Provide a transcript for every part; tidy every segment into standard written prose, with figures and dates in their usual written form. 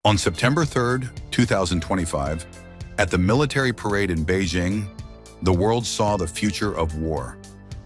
On September 3, 2025, at the military parade in Beijing, the world saw the future of war.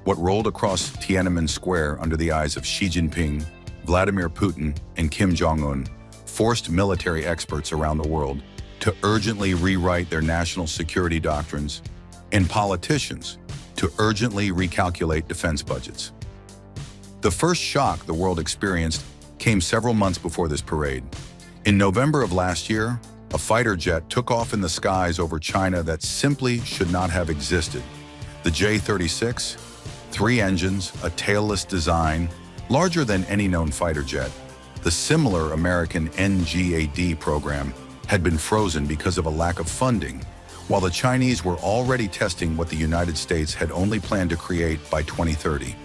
What rolled across Tiananmen Square under the eyes of Xi Jinping, Vladimir Putin, and Kim Jong-un forced military experts around the world to urgently rewrite their national security doctrines and politicians to urgently recalculate defense budgets. The first shock the world experienced came several months before this parade. In November of last year, a fighter jet took off in the skies over China that simply should not have existed. The J-36, 3 engines, a tailless design, larger than any known fighter jet. The similar American NGAD program had been frozen because of a lack of funding, while the Chinese were already testing what the United States had only planned to create by 2030.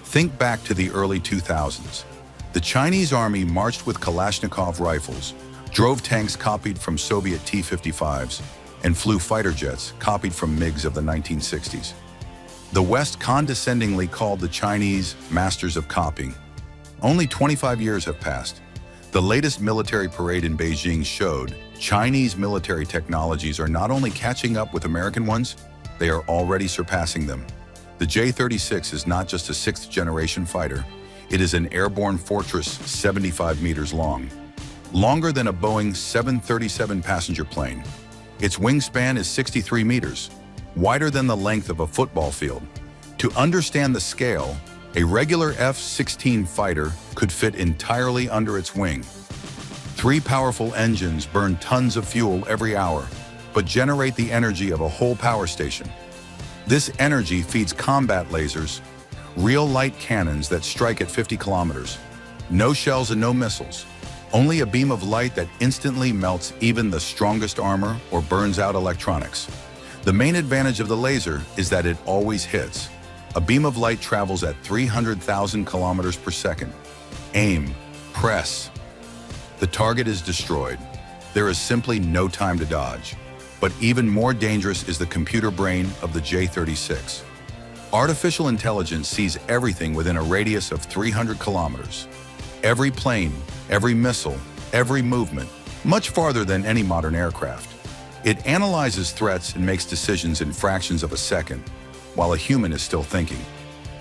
Think back to the early 2000s. The Chinese army marched with Kalashnikov rifles, drove tanks copied from Soviet T-55s, and flew fighter jets copied from MiGs of the 1960s. The West condescendingly called the Chinese masters of copying. Only 25 years have passed. The latest military parade in Beijing showed Chinese military technologies are not only catching up with American ones, they are already surpassing them. The J-36 is not just a 6th-generation fighter. It is an airborne fortress 75 meters long, longer than a Boeing 737 passenger plane. Its wingspan is 63 meters, wider than the length of a football field. To understand the scale, a regular F-16 fighter could fit entirely under its wing. 3 powerful engines burn tons of fuel every hour, but generate the energy of a whole power station. This energy feeds combat lasers, real light cannons that strike at 50 kilometers. No shells and no missiles. Only a beam of light that instantly melts even the strongest armor or burns out electronics. The main advantage of the laser is that it always hits. A beam of light travels at 300,000 kilometers per second. Aim, press. The target is destroyed. There is simply no time to dodge. But even more dangerous is the computer brain of the J-36. Artificial intelligence sees everything within a radius of 300 kilometers. Every plane, every missile, every movement, much farther than any modern aircraft. It analyzes threats and makes decisions in fractions of a second, while a human is still thinking.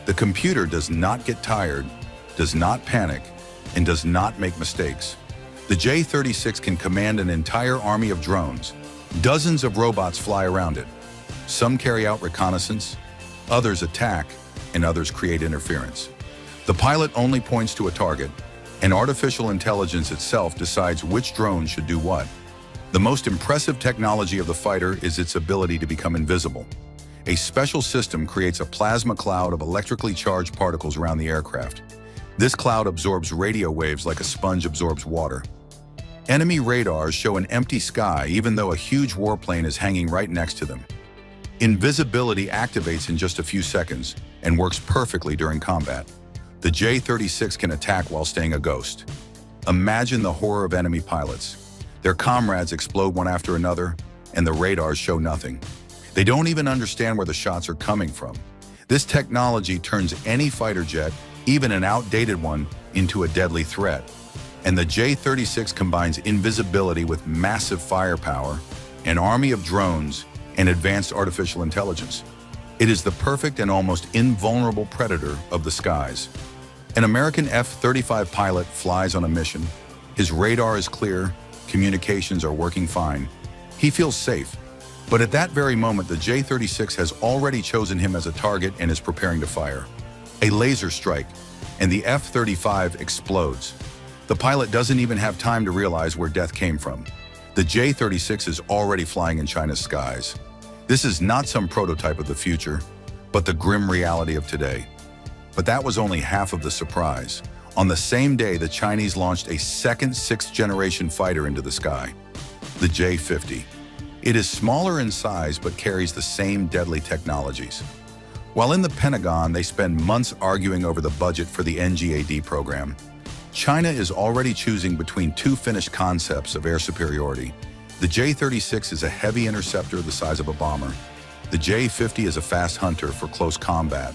The computer does not get tired, does not panic, and does not make mistakes. The J-36 can command an entire army of drones. Dozens of robots fly around it. Some carry out reconnaissance, others attack, and others create interference. The pilot only points to a target, and artificial intelligence itself decides which drone should do what. The most impressive technology of the fighter is its ability to become invisible. A special system creates a plasma cloud of electrically charged particles around the aircraft. This cloud absorbs radio waves like a sponge absorbs water. Enemy radars show an empty sky even though a huge warplane is hanging right next to them. Invisibility activates in just a few seconds and works perfectly during combat. The J-36 can attack while staying a ghost. Imagine the horror of enemy pilots. Their comrades explode one after another, and the radars show nothing. They don't even understand where the shots are coming from. This technology turns any fighter jet, even an outdated one, into a deadly threat. And the J-36 combines invisibility with massive firepower, an army of drones, and advanced artificial intelligence. It is the perfect and almost invulnerable predator of the skies. An American F-35 pilot flies on a mission. His radar is clear, communications are working fine. He feels safe. But at that very moment, the J-36 has already chosen him as a target and is preparing to fire. A laser strike, and the F-35 explodes. The pilot doesn't even have time to realize where death came from. The J-36 is already flying in China's skies. This is not some prototype of the future, but the grim reality of today. But that was only half of the surprise. On the same day, the Chinese launched a second 6th-generation fighter into the sky, the J-50. It is smaller in size but carries the same deadly technologies. While in the Pentagon, they spend months arguing over the budget for the NGAD program, China is already choosing between 2 finished concepts of air superiority. The J-36 is a heavy interceptor the size of a bomber. The J-50 is a fast hunter for close combat.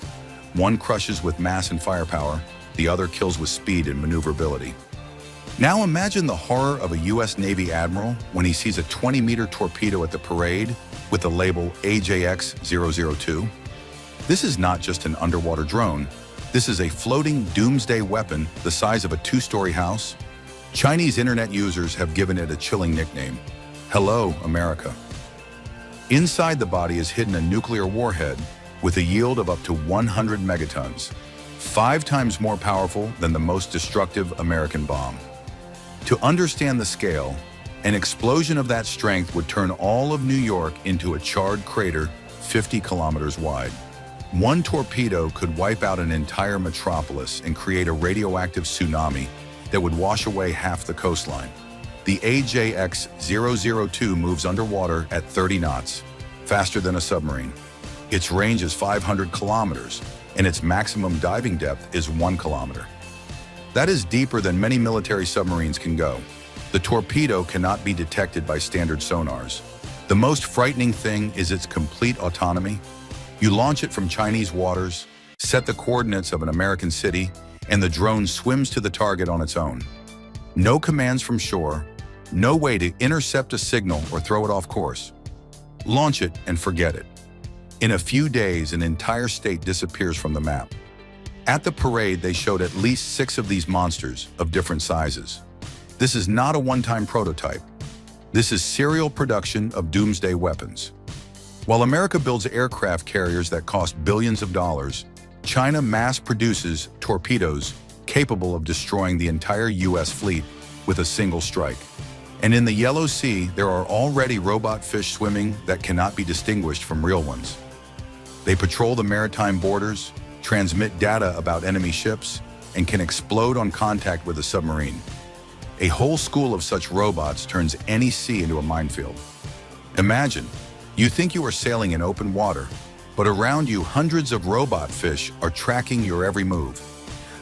One crushes with mass and firepower, the other kills with speed and maneuverability. Now imagine the horror of a US Navy admiral when he sees a 20-meter torpedo at the parade with the label AJX-002. This is not just an underwater drone. This is a floating doomsday weapon the size of a two-story house. Chinese internet users have given it a chilling nickname: Hello, America. Inside the body is hidden a nuclear warhead with a yield of up to 100 megatons, 5 times more powerful than the most destructive American bomb. To understand the scale, an explosion of that strength would turn all of New York into a charred crater 50 kilometers wide. One torpedo could wipe out an entire metropolis and create a radioactive tsunami that would wash away half the coastline. The AJX-002 moves underwater at 30 knots, faster than a submarine. Its range is 500 kilometers, and its maximum diving depth is 1 kilometer. That is deeper than many military submarines can go. The torpedo cannot be detected by standard sonars. The most frightening thing is its complete autonomy. You launch it from Chinese waters, set the coordinates of an American city, and the drone swims to the target on its own. No commands from shore, no way to intercept a signal or throw it off course. Launch it and forget it. In a few days, an entire state disappears from the map. At the parade, they showed at least 6 of these monsters of different sizes. This is not a one-time prototype. This is serial production of doomsday weapons. While America builds aircraft carriers that cost billions of dollars, China mass produces torpedoes capable of destroying the entire US fleet with a single strike. And in the Yellow Sea, there are already robot fish swimming that cannot be distinguished from real ones. They patrol the maritime borders, transmit data about enemy ships, and can explode on contact with a submarine. A whole school of such robots turns any sea into a minefield. Imagine, you think you are sailing in open water, but around you hundreds of robot fish are tracking your every move.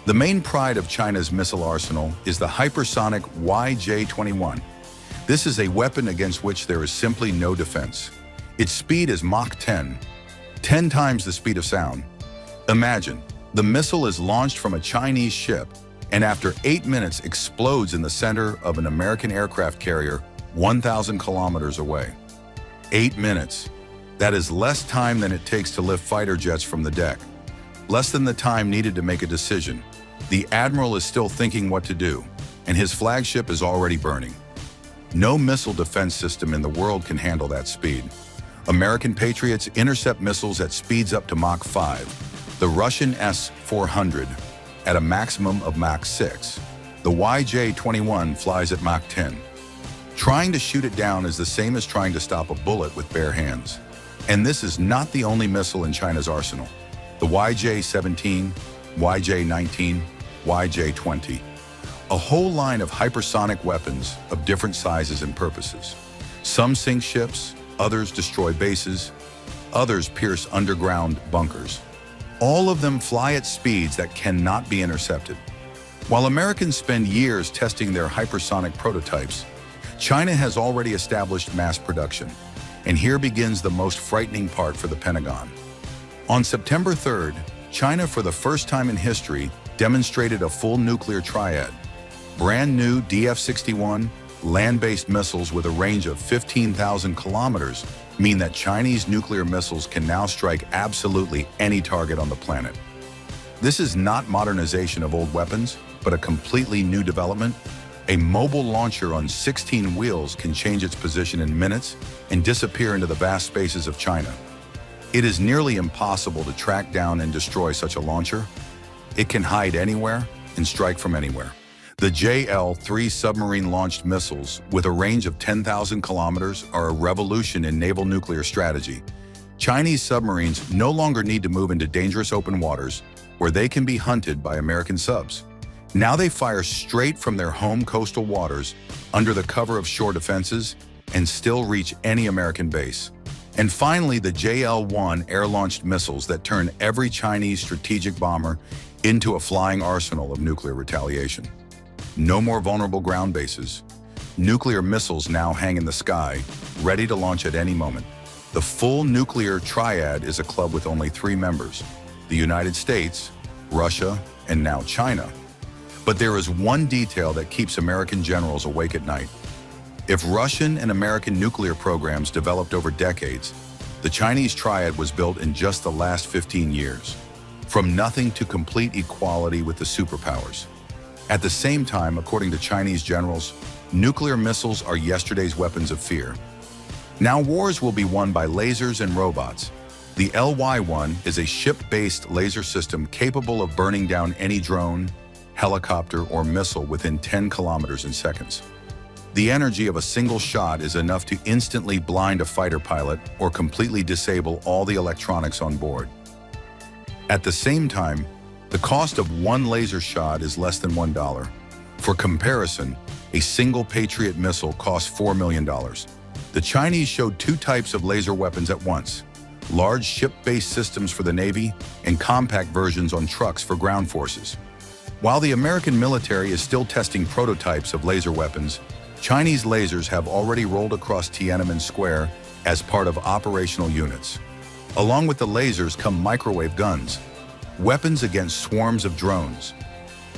The main pride of China's missile arsenal is the hypersonic YJ-21. This is a weapon against which there is simply no defense. Its speed is Mach 10 times the speed of sound. Imagine, the missile is launched from a Chinese ship and after 8 minutes explodes in the center of an American aircraft carrier 1,000 kilometers away. 8 minutes. That is less time than it takes to lift fighter jets from the deck. Less than the time needed to make a decision. The admiral is still thinking what to do, and his flagship is already burning. No missile defense system in the world can handle that speed. American Patriots intercept missiles at speeds up to Mach 5. The Russian S-400 at a maximum of Mach 6. The YJ-21 flies at Mach 10. Trying to shoot it down is the same as trying to stop a bullet with bare hands. And this is not the only missile in China's arsenal. The YJ-17, YJ-19, YJ-20. A whole line of hypersonic weapons of different sizes and purposes. Some sink ships, others destroy bases, others pierce underground bunkers. All of them fly at speeds that cannot be intercepted. While Americans spend years testing their hypersonic prototypes, China has already established mass production. And here begins the most frightening part for the Pentagon. On September 3rd, China, for the first time in history, demonstrated a full nuclear triad. Brand new DF-61 land-based missiles with a range of 15,000 kilometers mean that Chinese nuclear missiles can now strike absolutely any target on the planet. This is not modernization of old weapons, but a completely new development. A mobile launcher on 16 wheels can change its position in minutes and disappear into the vast spaces of China. It is nearly impossible to track down and destroy such a launcher. It can hide anywhere and strike from anywhere. The JL-3 submarine-launched missiles, with a range of 10,000 kilometers, are a revolution in naval nuclear strategy. Chinese submarines no longer need to move into dangerous open waters where they can be hunted by American subs. Now they fire straight from their home coastal waters under the cover of shore defenses and still reach any American base. And finally, the JL-1 air-launched missiles that turn every Chinese strategic bomber into a flying arsenal of nuclear retaliation. No more vulnerable ground bases. Nuclear missiles now hang in the sky, ready to launch at any moment. The full nuclear triad is a club with only 3 members: the United States, Russia, and now China. But there is one detail that keeps American generals awake at night. If Russian and American nuclear programs developed over decades, the Chinese triad was built in just the last 15 years, from nothing to complete equality with the superpowers. At the same time, according to Chinese generals, nuclear missiles are yesterday's weapons of fear. Now wars will be won by lasers and robots. The LY-1 is a ship-based laser system capable of burning down any drone, helicopter, or missile within 10 kilometers in seconds. The energy of a single shot is enough to instantly blind a fighter pilot or completely disable all the electronics on board. At the same time, the cost of one laser shot is less than $1. For comparison, a single Patriot missile costs $4 million. The Chinese showed two types of laser weapons at once: large ship-based systems for the Navy and compact versions on trucks for ground forces. While the American military is still testing prototypes of laser weapons, Chinese lasers have already rolled across Tiananmen Square as part of operational units. Along with the lasers come microwave guns, weapons against swarms of drones.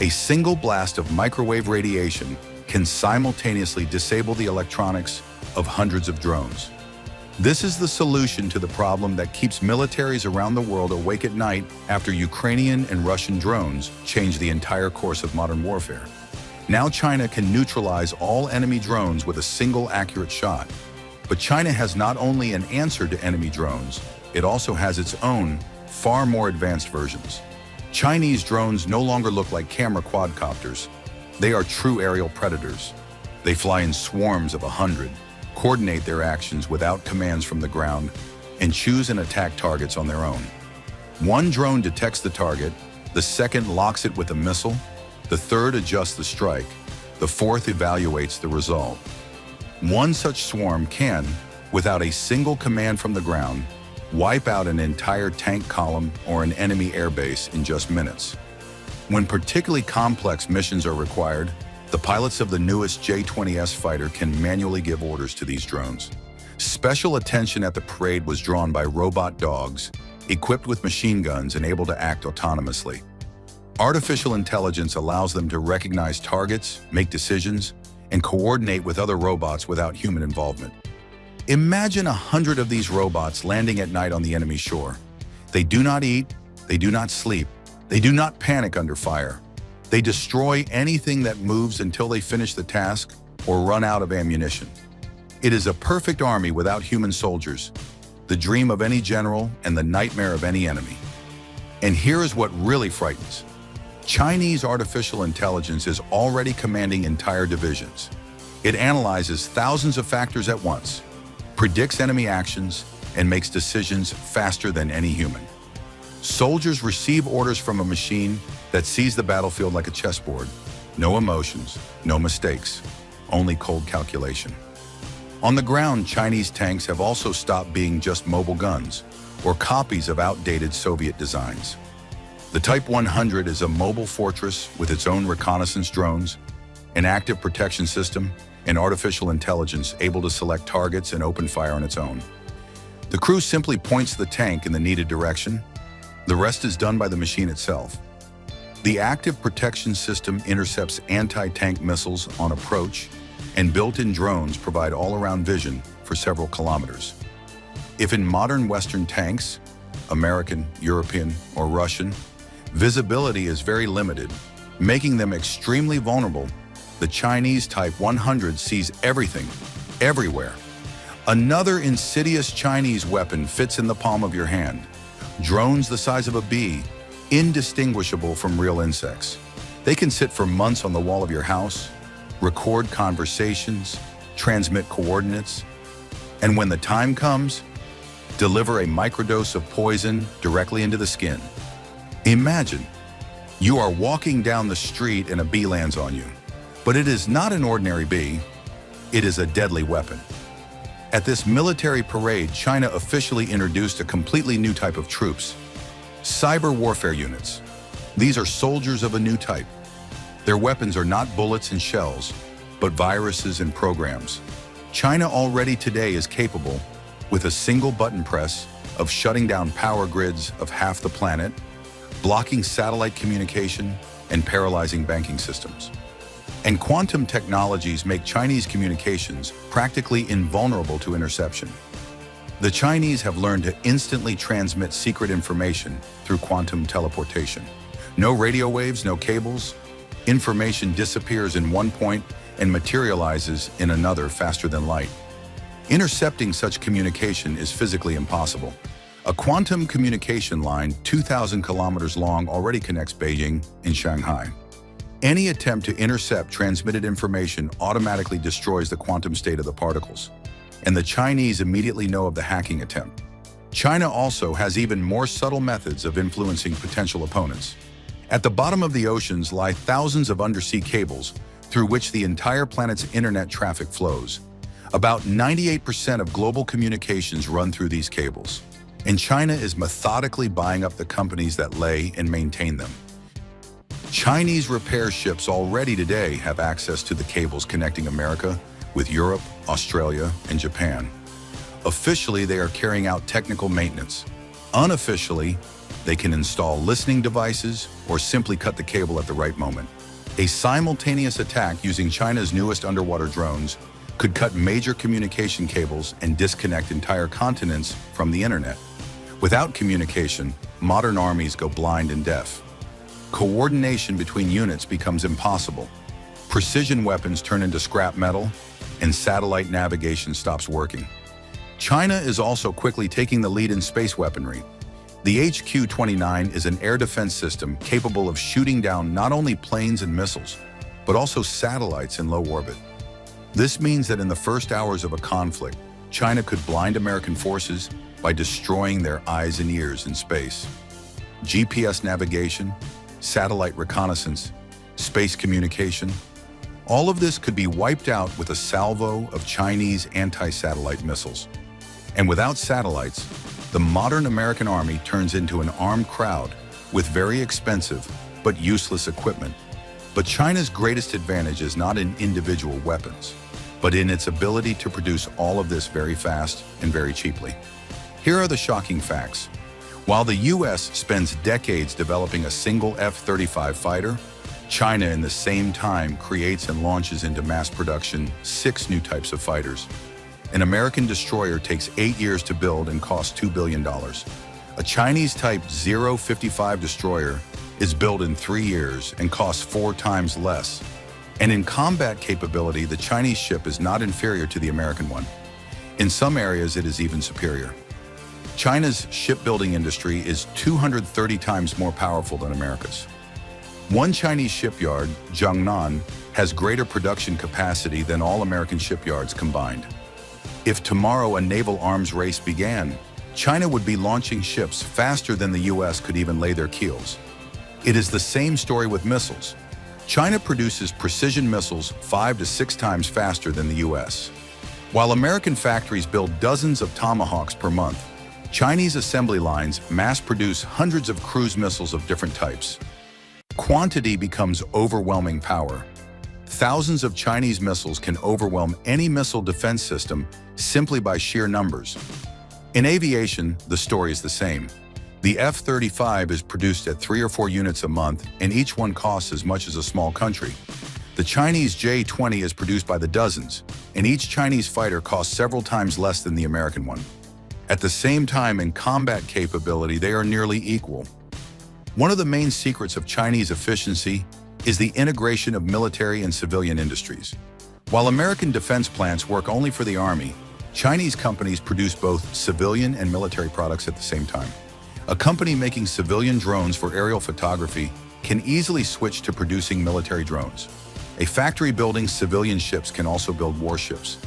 A single blast of microwave radiation can simultaneously disable the electronics of hundreds of drones. This is the solution to the problem that keeps militaries around the world awake at night after Ukrainian and Russian drones change the entire course of modern warfare. Now China can neutralize all enemy drones with a single accurate shot. But China has not only an answer to enemy drones, it also has its own, far more advanced versions. Chinese drones no longer look like camera quadcopters. They are true aerial predators. They fly in swarms of 100, coordinate their actions without commands from the ground, and choose and attack targets on their own. One drone detects the target, the second locks it with a missile, the third adjusts the strike, the fourth evaluates the result. One such swarm can, without a single command from the ground, wipe out an entire tank column or an enemy airbase in just minutes. When particularly complex missions are required, the pilots of the newest J-20S fighter can manually give orders to these drones. Special attention at the parade was drawn by robot dogs, equipped with machine guns and able to act autonomously. Artificial intelligence allows them to recognize targets, make decisions, and coordinate with other robots without human involvement. Imagine 100 of these robots landing at night on the enemy shore. They do not eat, they do not sleep, they do not panic under fire. They destroy anything that moves until they finish the task or run out of ammunition. It is a perfect army without human soldiers, the dream of any general and the nightmare of any enemy. And here is what really frightens. Chinese artificial intelligence is already commanding entire divisions. It analyzes thousands of factors at once, predicts enemy actions, and makes decisions faster than any human. Soldiers receive orders from a machine that sees the battlefield like a chessboard. No emotions, no mistakes, only cold calculation. On the ground, Chinese tanks have also stopped being just mobile guns or copies of outdated Soviet designs. The Type 100 is a mobile fortress with its own reconnaissance drones, an active protection system, and artificial intelligence able to select targets and open fire on its own. The crew simply points the tank in the needed direction. The rest is done by the machine itself. The active protection system intercepts anti-tank missiles on approach, and built-in drones provide all-around vision for several kilometers. If in modern Western tanks, American, European, or Russian, visibility is very limited, making them extremely vulnerable, the Chinese Type 100 sees everything, everywhere. Another insidious Chinese weapon fits in the palm of your hand. Drones the size of a bee, indistinguishable from real insects. They can sit for months on the wall of your house, record conversations, transmit coordinates, and when the time comes, deliver a microdose of poison directly into the skin. Imagine, you are walking down the street and a bee lands on you. But it is not an ordinary bee, it is a deadly weapon. At this military parade, China officially introduced a completely new type of troops, cyber warfare units. These are soldiers of a new type. Their weapons are not bullets and shells, but viruses and programs. China already today is capable, with a single button press, of shutting down power grids of half the planet, blocking satellite communication, and paralyzing banking systems. And quantum technologies make Chinese communications practically invulnerable to interception. The Chinese have learned to instantly transmit secret information through quantum teleportation. No radio waves, no cables. Information disappears in one point and materializes in another faster than light. Intercepting such communication is physically impossible. A quantum communication line 2,000 kilometers long already connects Beijing and Shanghai. Any attempt to intercept transmitted information automatically destroys the quantum state of the particles, and the Chinese immediately know of the hacking attempt. China also has even more subtle methods of influencing potential opponents. At the bottom of the oceans lie thousands of undersea cables through which the entire planet's internet traffic flows. About 98% of global communications run through these cables, and China is methodically buying up the companies that lay and maintain them. Chinese repair ships already today have access to the cables connecting America with Europe, Australia, and Japan. Officially, they are carrying out technical maintenance. Unofficially, they can install listening devices or simply cut the cable at the right moment. A simultaneous attack using China's newest underwater drones could cut major communication cables and disconnect entire continents from the internet. Without communication, modern armies go blind and deaf. Coordination between units becomes impossible. Precision weapons turn into scrap metal, and satellite navigation stops working. China is also quickly taking the lead in space weaponry. The HQ-29 is an air defense system capable of shooting down not only planes and missiles, but also satellites in low orbit. This means that in the first hours of a conflict, China could blind American forces by destroying their eyes and ears in space. GPS navigation, satellite reconnaissance, space communication, all of this could be wiped out with a salvo of Chinese anti-satellite missiles. And without satellites, the modern American army turns into an armed crowd with very expensive but useless equipment. But China's greatest advantage is not in individual weapons, but in its ability to produce all of this very fast and very cheaply. Here are the shocking facts. While the US spends decades developing a single F-35 fighter, China in the same time creates and launches into mass production 6 new types of fighters. An American destroyer takes 8 years to build and costs $2 billion. A Chinese Type 055 destroyer is built in 3 years and costs 4 times less. And in combat capability, the Chinese ship is not inferior to the American one. In some areas, it is even superior. China's shipbuilding industry is 230 times more powerful than America's. One Chinese shipyard, Jiangnan, has greater production capacity than all American shipyards combined. If tomorrow a naval arms race began, China would be launching ships faster than the US could even lay their keels. It is the same story with missiles. China produces precision missiles 5 to 6 times faster than the US. While American factories build dozens of Tomahawks per month, Chinese assembly lines mass-produce hundreds of cruise missiles of different types. Quantity becomes overwhelming power. Thousands of Chinese missiles can overwhelm any missile defense system simply by sheer numbers. In aviation, the story is the same. The F-35 is produced at 3 or 4 units a month, and each one costs as much as a small country. The Chinese J-20 is produced by the dozens, and each Chinese fighter costs several times less than the American one. At the same time, in combat capability, they are nearly equal. One of the main secrets of Chinese efficiency is the integration of military and civilian industries. While American defense plants work only for the army, Chinese companies produce both civilian and military products at the same time. A company making civilian drones for aerial photography can easily switch to producing military drones. A factory building civilian ships can also build warships.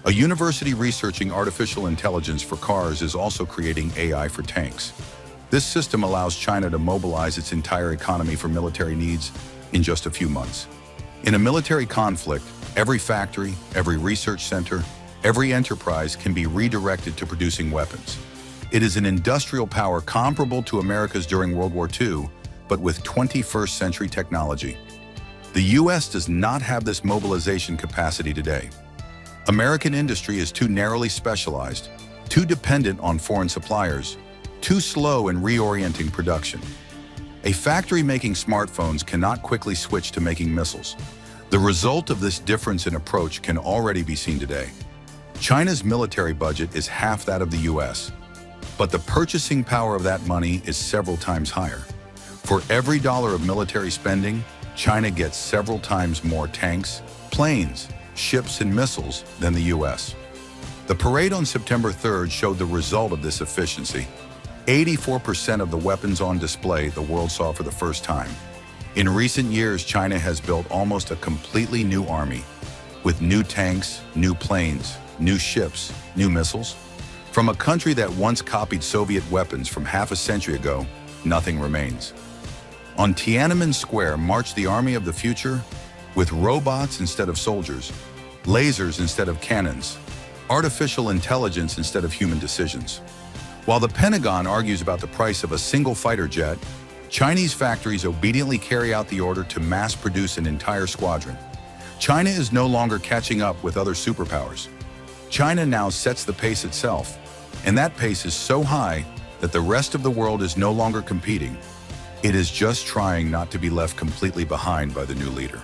A university researching artificial intelligence for cars is also creating AI for tanks. This system allows China to mobilize its entire economy for military needs in just a few months. In a military conflict, every factory, every research center, every enterprise can be redirected to producing weapons. It is an industrial power comparable to America's during World War II, but with 21st century technology. The US does not have this mobilization capacity today. American industry is too narrowly specialized, too dependent on foreign suppliers, too slow in reorienting production. A factory making smartphones cannot quickly switch to making missiles. The result of this difference in approach can already be seen today. China's military budget is half that of the US, but the purchasing power of that money is several times higher. For every dollar of military spending, China gets several times more tanks, planes, ships, and missiles than the US. The parade on September 3rd showed the result of this efficiency. 84% of the weapons on display the world saw for the first time. In recent years, China has built almost a completely new army, with new tanks, new planes, new ships, new missiles. From a country that once copied Soviet weapons from half a century ago, nothing remains. On Tiananmen Square marched the army of the future, with robots instead of soldiers, lasers instead of cannons, artificial intelligence instead of human decisions. While the Pentagon argues about the price of a single fighter jet, Chinese factories obediently carry out the order to mass produce an entire squadron. China is no longer catching up with other superpowers. China now sets the pace itself, and that pace is so high that the rest of the world is no longer competing. It is just trying not to be left completely behind by the new leader.